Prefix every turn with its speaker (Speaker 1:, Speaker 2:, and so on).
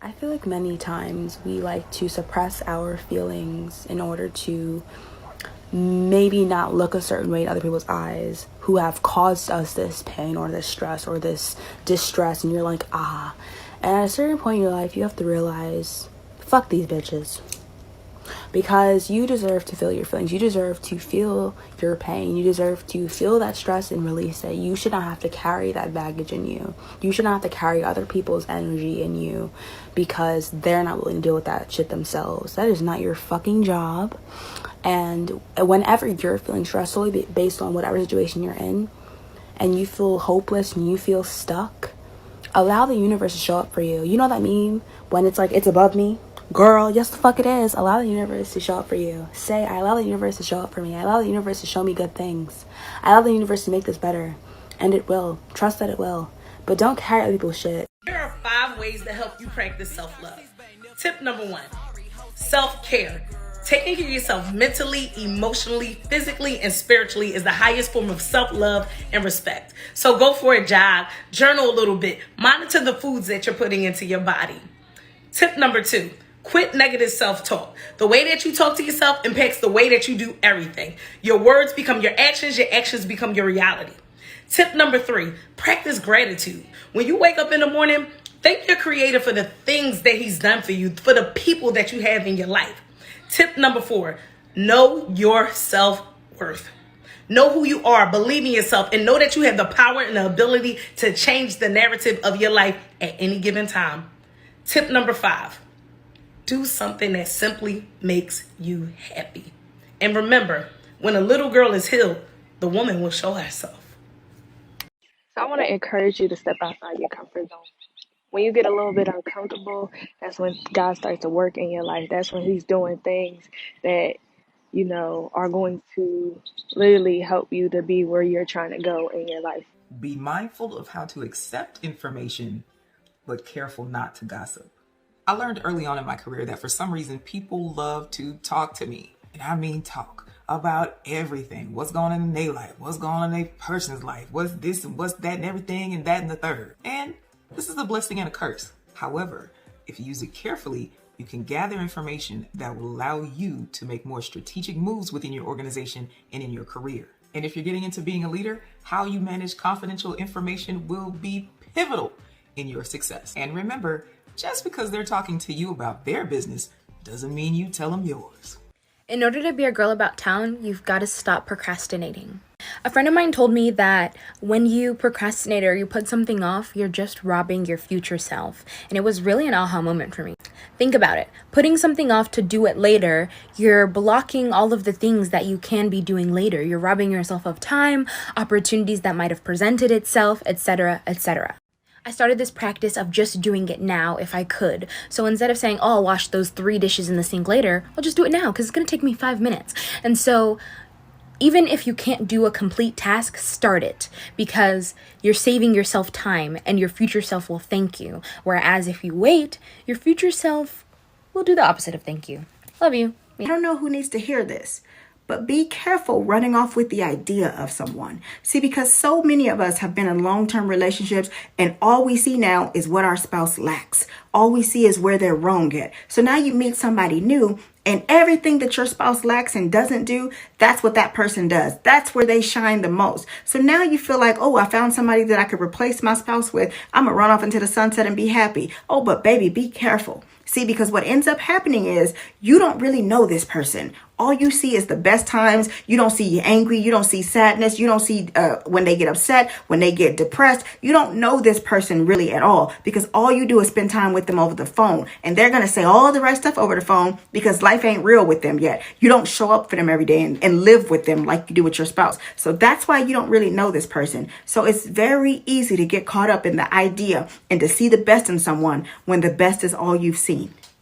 Speaker 1: I feel like many times we like to suppress our feelings in order to maybe not look a certain way in other people's eyes who have caused us this pain or this stress or this distress, and you're like, ah. And at a certain point in your life, you have to realize, fuck these bitches. Because you deserve to feel your feelings. You deserve to feel your pain. You deserve to feel that stress and release it. You should not have to carry that baggage in you. You should not have to carry other people's energy in you because they're not willing to deal with that shit themselves. That is not your fucking job. And whenever you're feeling stressed solely based on whatever situation you're in, and you feel hopeless and you feel stuck, allow the universe to show up for you. You know that meme when it's like, it's above me? Girl, yes the fuck it is. Allow the universe to show up for you. Say, I allow the universe to show up for me. I allow the universe to show me good things. I allow the universe to make this better. And it will. Trust that it will. But don't carry other people's shit.
Speaker 2: There are 5 ways to help you practice self-love. Tip number 1, self-care. Taking care of yourself mentally, emotionally, physically, and spiritually is the highest form of self-love and respect. So go for a jog, journal a little bit, monitor the foods that you're putting into your body. Tip number 2, quit negative self-talk. The way that you talk to yourself impacts the way that you do everything. Your words become your actions become your reality. Tip number 3, practice gratitude. When you wake up in the morning, thank your creator for the things that he's done for you, for the people that you have in your life. Tip number 4, know your self-worth. Know who you are, believe in yourself, and know that you have the power and the ability to change the narrative of your life at any given time. Tip number 5, do something that simply makes you happy. And remember, when a little girl is healed, the woman will show herself.
Speaker 3: So I want to encourage you to step outside your comfort zone. When you get a little bit uncomfortable, that's when God starts to work in your life. That's when he's doing things that, are going to literally help you to be where you're trying to go in your life.
Speaker 4: Be mindful of how to accept information, but careful not to gossip. I learned early on in my career that for some reason, people love to talk to me. And I mean talk about everything. What's going on in their life? What's going on in their person's life? What's this and what's that and everything and that and the third. And this is a blessing and a curse. However, if you use it carefully, you can gather information that will allow you to make more strategic moves within your organization and in your career. And if you're getting into being a leader, how you manage confidential information will be pivotal in your success. And remember, just because they're talking to you about their business doesn't mean you tell them yours.
Speaker 5: In order to be a girl about town, you've got to stop procrastinating. A friend of mine told me that when you procrastinate or you put something off, you're just robbing your future self. And it was really an aha moment for me. Think about it. Putting something off to do it later, you're blocking all of the things that you can be doing later. You're robbing yourself of time, opportunities that might have presented itself, etc., etc. I started this practice of just doing it now if I could. So instead of saying, oh, I'll wash those 3 dishes in the sink later, I'll just do it now because it's going to take me 5 minutes. And so even if you can't do a complete task, start it because you're saving yourself time and your future self will thank you. Whereas if you wait, your future self will do the opposite of thank you. Love you.
Speaker 6: I don't know who needs to hear this, but be careful running off with the idea of someone. See, because so many of us have been in long-term relationships and all we see now is what our spouse lacks. All we see is where they're wrong at. So now you meet somebody new and everything that your spouse lacks and doesn't do, that's what that person does. That's where they shine the most. So now you feel like, oh, I found somebody that I could replace my spouse with. I'm going to run off into the sunset and be happy. Oh, but baby, be careful. See, because what ends up happening is you don't really know this person. All you see is the best times. You don't see angry. You don't see sadness. You don't see when they get upset, when they get depressed. You don't know this person really at all because all you do is spend time with them over the phone. And they're going to say all the right stuff over the phone because life ain't real with them yet. You don't show up for them every day and live with them like you do with your spouse. So that's why you don't really know this person. So it's very easy to get caught up in the idea and to see the best in someone when the best is all you've seen.